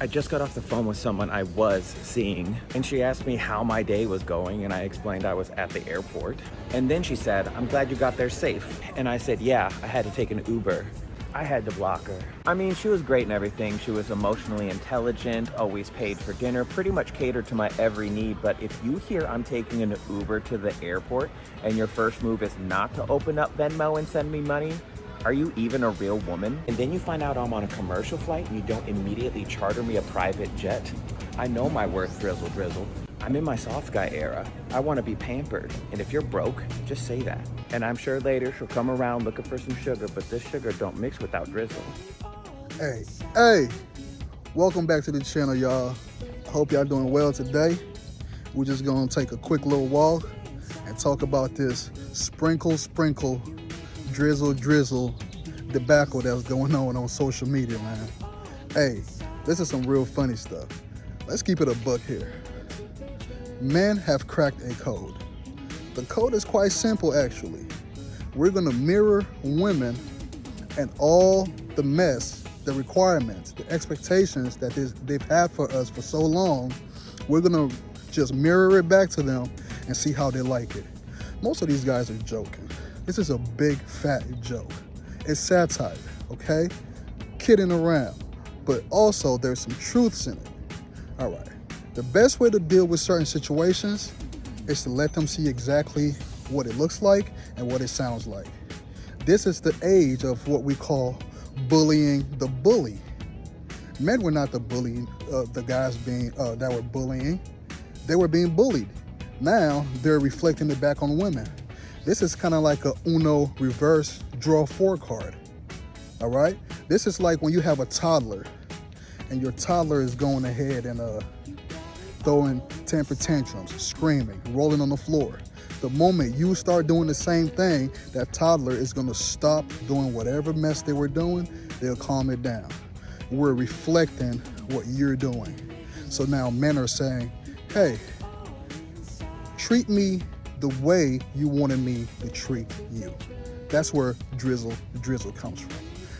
I just got off the phone with someone I was seeing, and she asked me how my day was going, and I explained I was at the airport. And then she said, "I'm glad you got there safe." And I said, "Yeah, I had to take an Uber." I had to block her. I mean, she was great and everything. She was emotionally intelligent, always paid for dinner, pretty much catered to my every need. But if you hear I'm taking an Uber to the airport and your first move is not to open up Venmo and send me money, are you even a real woman? And then you find out I'm on a commercial flight and you don't immediately charter me a private jet? I know my worth, Drizzle. I'm in my soft guy era. I want to be pampered. And if you're broke, just say that. And I'm sure later she'll come around looking for some sugar, but this sugar don't mix without Drizzle. Hey, welcome back to the channel, y'all. I hope y'all doing well today. We're just gonna take a quick little walk and talk about this sprinkle, drizzle debacle that's going on social media, man. Hey, this is some real funny stuff. Let's keep it a buck here. Men have cracked a code. The code is quite simple, actually. We're gonna mirror women and all the mess, the requirements, the expectations that they've had for us for so long. We're gonna just mirror it back to them and see how they like it. Most of these guys are joking. This is a big fat joke. It's satire, okay? Kidding around, but also there's some truths in it. All right. The best way to deal with certain situations is to let them see exactly what it looks like and what it sounds like. This is the age of what we call bullying the bully. Men were not the bullying, the guys that were bullying. They were being bullied. Now they're reflecting it back on women. This is kind of like a Uno reverse draw 4 card. All right? This is like when you have a toddler and your toddler is going ahead and throwing temper tantrums, screaming, rolling on the floor. The moment you start doing the same thing, that toddler is gonna stop doing whatever mess they were doing. They'll calm it down. We're reflecting what you're doing. So now men are saying, hey, treat me the way you wanted me to treat you. That's where Drizzle comes from.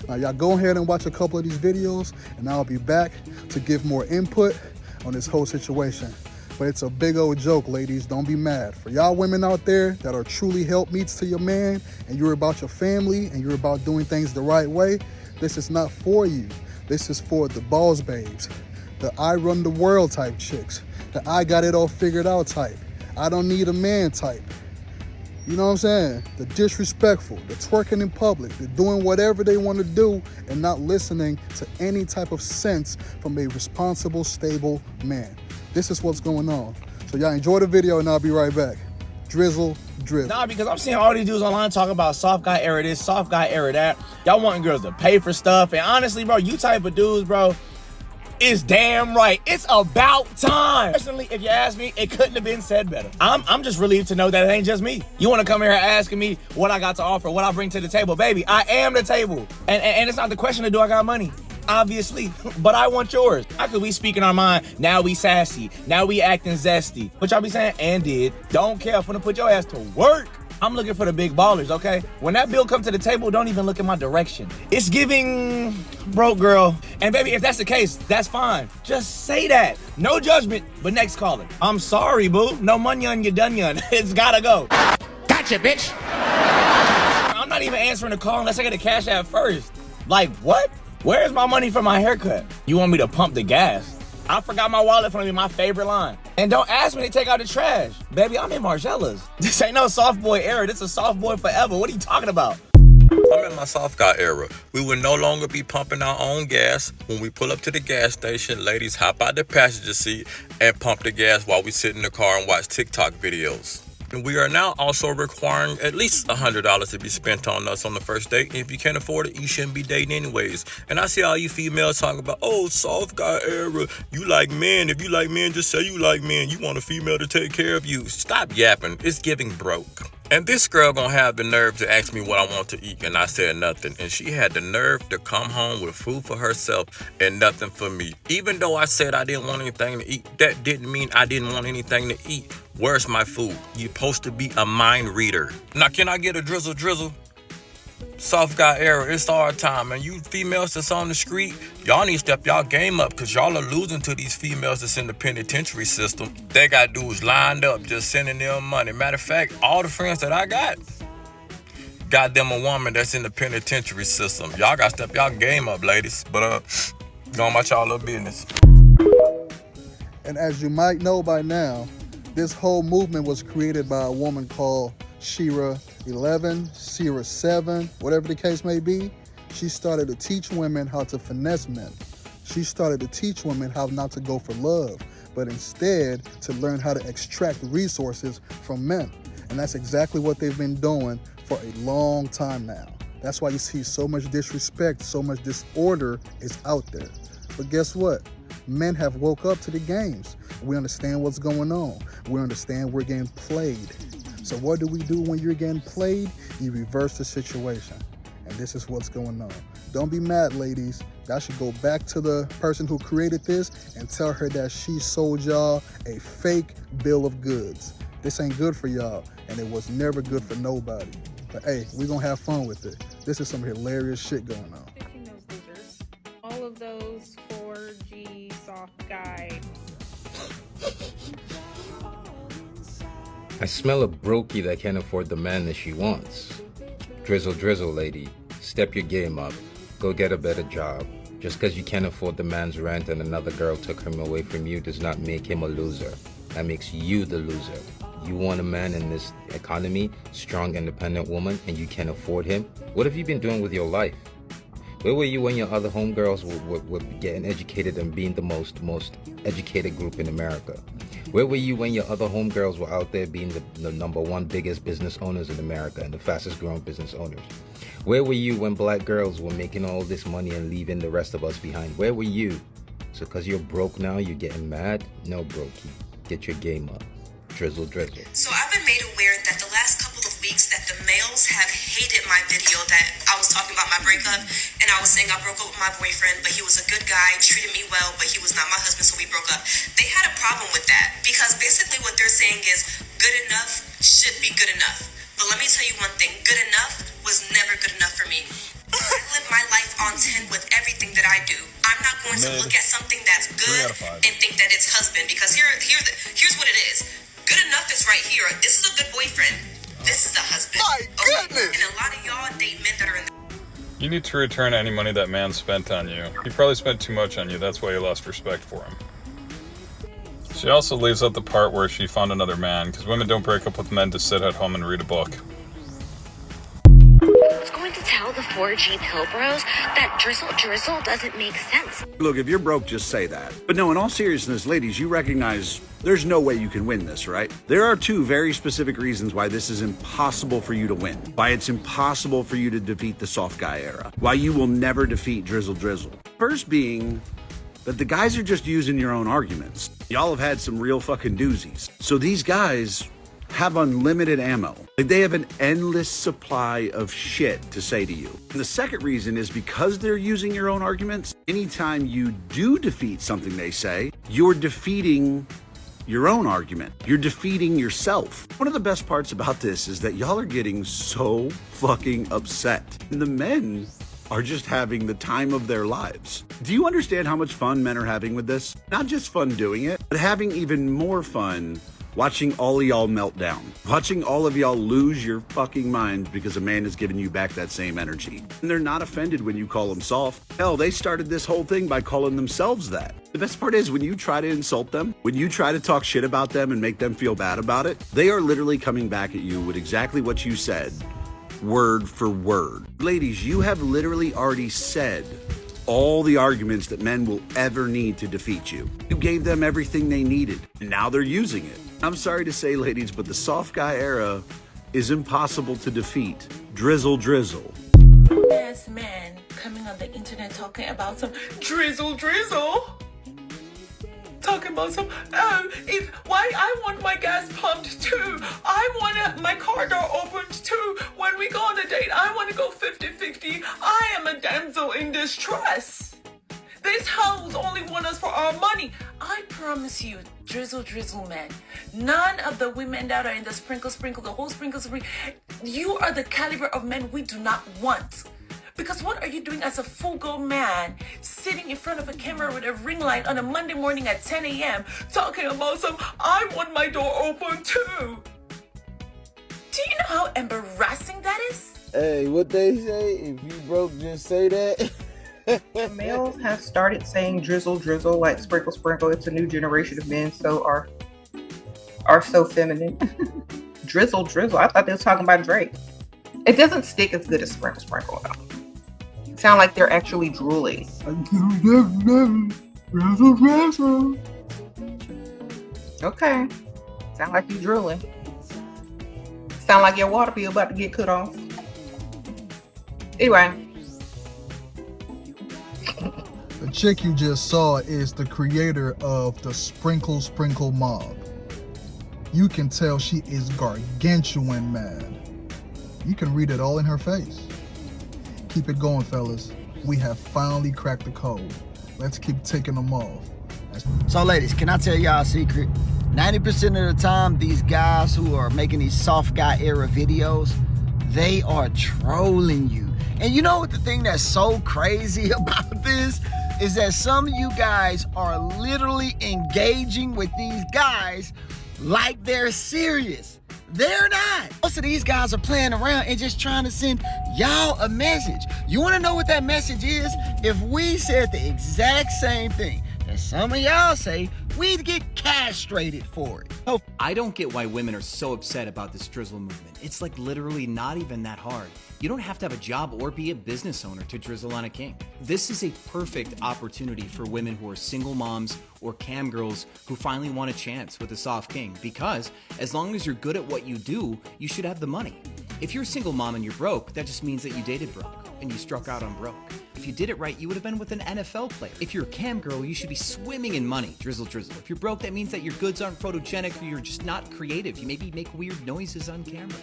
Now y'all go ahead and watch a couple of these videos and I'll be back to give more input on this whole situation. But it's a big old joke, ladies. Don't be mad. For y'all women out there that are truly helpmeets to your man and you're about your family and you're about doing things the right way, this is not for you. This is for the boss babes, the I run the world type chicks, the I got it all figured out type. I don't need a man type. You know what I'm saying? The disrespectful, the twerking in public, the doing whatever they want to do and not listening to any type of sense from a responsible, stable man. This is what's going on. So y'all enjoy the video and I'll be right back. Drizzle. Nah, because I'm seeing all these dudes online talking about soft guy era this, soft guy era that. Y'all wanting girls to pay for stuff. And honestly, bro, you type of dudes, bro, it's damn right. It's about time. Personally, if you ask me, it couldn't have been said better. I'm just relieved to know that it ain't just me. You want to come here asking me what I got to offer, what I bring to the table. Baby, I am the table. And it's not the question of do I got money. Obviously, but I want yours. How could we speaking our mind? Now we sassy. Now we acting zesty. What y'all be saying? And did. Don't care. I'm gonna put your ass to work. I'm looking for the big ballers, okay? When that bill comes to the table, don't even look in my direction. It's giving broke girl. And baby, if that's the case, that's fine. Just say that. No judgment, but next caller. I'm sorry, boo. No money on your dunion. It's gotta go. Gotcha, bitch. I'm not even answering the call unless I get a cash app first. Like, what? Where's my money for my haircut? You want me to pump the gas? I forgot my wallet for me, my favorite line. And don't ask me to take out the trash. Baby, I'm in Margella's. This ain't no soft boy era. This is soft boy forever. What are you talking about? I'm in my soft guy era. We will no longer be pumping our own gas. When we pull up to the gas station, ladies hop out the passenger seat and pump the gas while we sit in the car and watch TikTok videos. And we are now also requiring at least $100 to be spent on us on the first date. And if you can't afford it, you shouldn't be dating anyways. And I see all you females talking about, oh, soft guy era. You like men. If you like men, just say you like men. You want a female to take care of you. Stop yapping. It's giving broke. And this girl gonna have the nerve to ask me what I want to eat, and I said nothing. And she had the nerve to come home with food for herself and nothing for me. Even though I said I didn't want anything to eat, that didn't mean I didn't want anything to eat. Where's my food? You're supposed to be a mind reader. Now, can I get a drizzle? Soft guy era, it's our time. And you females that's on the street, y'all need to step y'all game up, because y'all are losing to these females that's in the penitentiary system. They got dudes lined up just sending them money. Matter of fact, all the friends that I got them a woman that's in the penitentiary system. Y'all got to step y'all game up, ladies. But going about y'all little business. And as you might know by now, this whole movement was created by a woman called Shira 11, Shira 7, whatever the case may be. She started to teach women how to finesse men. She started to teach women how not to go for love, but instead to learn how to extract resources from men. And that's exactly what they've been doing for a long time now. That's why you see so much disrespect, so much disorder is out there. But guess what? Men have woke up to the games. We understand what's going on. We understand we're getting played. So what do we do when you're getting played? You reverse the situation. And this is what's going on. Don't be mad, ladies. Y'all should go back to the person who created this and tell her that she sold y'all a fake bill of goods. This ain't good for y'all, and it was never good for nobody. But hey, we're gonna have fun with it. This is some hilarious shit going on. Picking those losers. All of those 4G soft guy. I smell a brokey that can't afford the man that she wants. Drizzle, lady, step your game up. Go get a better job. Just because you can't afford the man's rent and another girl took him away from you does not make him a loser. That makes you the loser. You want a man in this economy, strong, independent woman, and you can't afford him? What have you been doing with your life? Where were you when your other homegirls were getting educated and being the most educated group in America? Where were you when your other homegirls were out there being the number one biggest business owners in America and the fastest growing business owners? Where were you when black girls were making all this money and leaving the rest of us behind? Where were you? So because you're broke now, you're getting mad? No, brokey. Get your game up. Drizzle. So I've been made aware that the last couple of weeks that the males have hated my video that I was talking about my breakup, and I was saying I broke up with my boyfriend, but he was a good guy, treated me well, but he was not my husband, so we broke up. They had a problem with that because basically what they're saying is good enough should be good enough. But let me tell you one thing, good enough was never good enough for me. I live my life on 10 with everything that I do. I'm not going to look at something that's good and think that it's husband, because here's what it is. Good enough is right here. This is a good boyfriend. This is a husband. My goodness! And a lot of y'all date men that are in the... You need to return any money that man spent on you. He probably spent too much on you. That's why you lost respect for him. She also leaves out the part where she found another man, because women don't break up with men to sit at home and read a book. Who's going to tell the 4G pill bros that drizzle doesn't make sense? Look, if you're broke, just say that. But no, in all seriousness, ladies, you recognize there's no way you can win this, right? There are two very specific reasons why this is impossible for you to win. Why it's impossible for you to defeat the soft guy era. Why you will never defeat Drizzle. First being that the guys are just using your own arguments. Y'all have had some real fucking doozies. So these guys have unlimited ammo. Like, they have an endless supply of shit to say to you. And the second reason is because they're using your own arguments, anytime you do defeat something they say, you're defeating your own argument. You're defeating yourself. One of the best parts about this is that y'all are getting so fucking upset. And the men are just having the time of their lives. Do you understand how much fun men are having with this? Not just fun doing it, but having even more fun watching all of y'all melt down. Watching all of y'all lose your fucking minds because a man is giving you back that same energy. And they're not offended when you call them soft. Hell, they started this whole thing by calling themselves that. The best part is when you try to insult them, when you try to talk shit about them and make them feel bad about it, they are literally coming back at you with exactly what you said, word for word. Ladies, you have literally already said all the arguments that men will ever need to defeat you. You gave them everything they needed, and now they're using it. I'm sorry to say, ladies, but the soft guy era is impossible to defeat. Drizzle. Ass man coming on the internet talking about some drizzle. Talking about some, why I want my gas pumped too. I want my car door opened too. When we go on a date, I want to go 50-50. I am a damsel in distress. These hoes only want us for our money. I promise you, drizzle man, none of the women that are in the sprinkle, the whole sprinkle, you are the caliber of men we do not want. Because what are you doing as a full-grown man sitting in front of a camera with a ring light on a Monday morning at 10 a.m. talking about some, I want my door open too? Do you know how embarrassing that is? Hey, what they say, if you broke, just say that. Males have started saying drizzle, drizzle, like sprinkle, sprinkle. It's a new generation of men are so feminine. Drizzle, drizzle. I thought they were talking about Drake. It doesn't stick as good as sprinkle, sprinkle though. Sound like they're actually drooling. Okay. Sound like you drooling. Sound like your water bill about to get cut off. Anyway. The chick you just saw is the creator of the Sprinkle Sprinkle Mob. You can tell she is gargantuan mad. You can read it all in her face. Keep it going, fellas. We have finally cracked the code. Let's keep taking them off. So ladies, can I tell y'all a secret? 90% of the time, these guys who are making these soft guy era videos, they are trolling you. And you know what the thing that's so crazy about this is that some of you guys are literally engaging with these guys like they're serious. They're not. Most of these guys are playing around and just trying to send y'all a message. You want to know what that message is? If we said the exact same thing that some of y'all say, we'd get castrated for it. Oh, I don't get why women are so upset about this drizzle movement. It's like literally not even that hard. You don't have to have a job or be a business owner to drizzle on a king. This is a perfect opportunity for women who are single moms or cam girls who finally want a chance with a soft king, because as long as you're good at what you do, you should have the money. If you're a single mom and you're broke, that just means that you dated broke and you struck out on broke. If you did it right, you would have been with an NFL player. If you're a cam girl, you should be swimming in money. Drizzle, drizzle. If you're broke, that means that your goods aren't photogenic or you're just not creative. You maybe make weird noises on camera.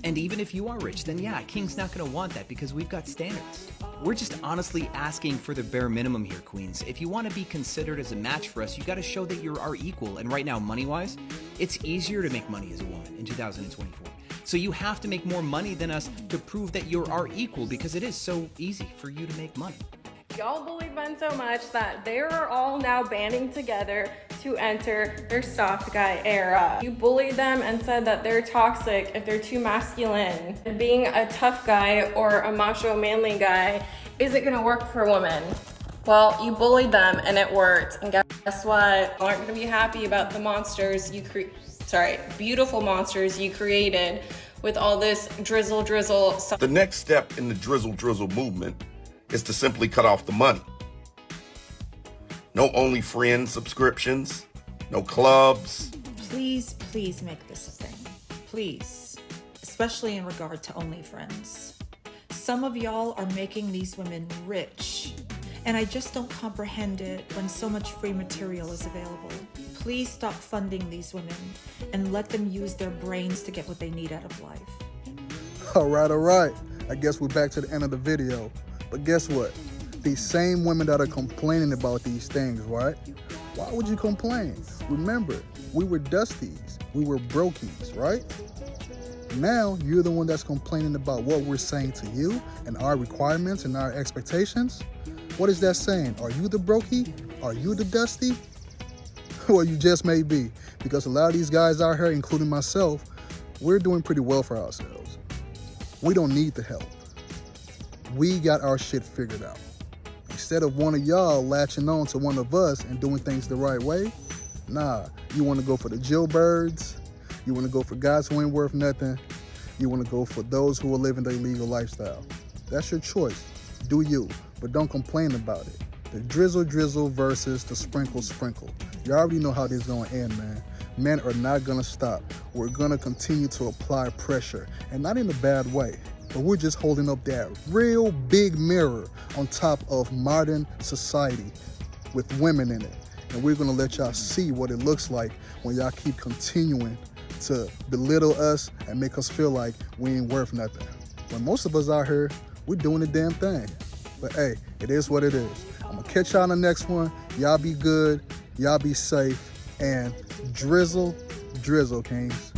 And even if you are rich, then yeah, King's not gonna want that because we've got standards. We're just honestly asking for the bare minimum here, queens. If you want to be considered as a match for us, you got to show that you're our equal. And right now, money-wise, it's easier to make money as a woman in 2024. So you have to make more money than us to prove that you're our equal, because it is so easy for you to make money. Y'all bullied men so much that they are all now banding together to enter their soft guy era. You bullied them and said that they're toxic if they're too masculine. Being a tough guy or a macho manly guy isn't gonna work for women. Well, you bullied them and it worked. And guess what? You aren't gonna be happy about the monsters you beautiful monsters you created with all this drizzle, drizzle. The next step in the drizzle, drizzle movement is to simply cut off the money. No OnlyFriends subscriptions, no clubs. Please, please make this a thing. Please. Especially in regard to OnlyFriends. Some of y'all are making these women rich, and I just don't comprehend it when so much free material is available. Please stop funding these women and let them use their brains to get what they need out of life. All right. I guess we're back to the end of the video. But guess what? These same women that are complaining about these things, right? Why would you complain? Remember, we were dusties. We were brokies, right? Now you're the one that's complaining about what we're saying to you and our requirements and our expectations. What is that saying? Are you the brokey? Are you the dusty? Well, you just may be, because a lot of these guys out here, including myself, we're doing pretty well for ourselves. We don't need the help. We got our shit figured out. Instead of one of y'all latching on to one of us and doing things the right way, nah, you want to go for the jailbirds, you want to go for guys who ain't worth nothing, you want to go for those who are living their legal lifestyle. That's your choice. Do you, but don't complain about it. The drizzle, drizzle versus the sprinkle, sprinkle. You already know how this is going to end, man. Men are not going to stop. We're going to continue to apply pressure, and not in a bad way. But we're just holding up that real big mirror on top of modern society with women in it. And we're gonna let y'all see what it looks like when y'all keep continuing to belittle us and make us feel like we ain't worth nothing. When most of us out here, we're doing the damn thing. But hey, it is what it is. I'm gonna catch y'all on the next one. Y'all be good, y'all be safe, and drizzle, drizzle, kings.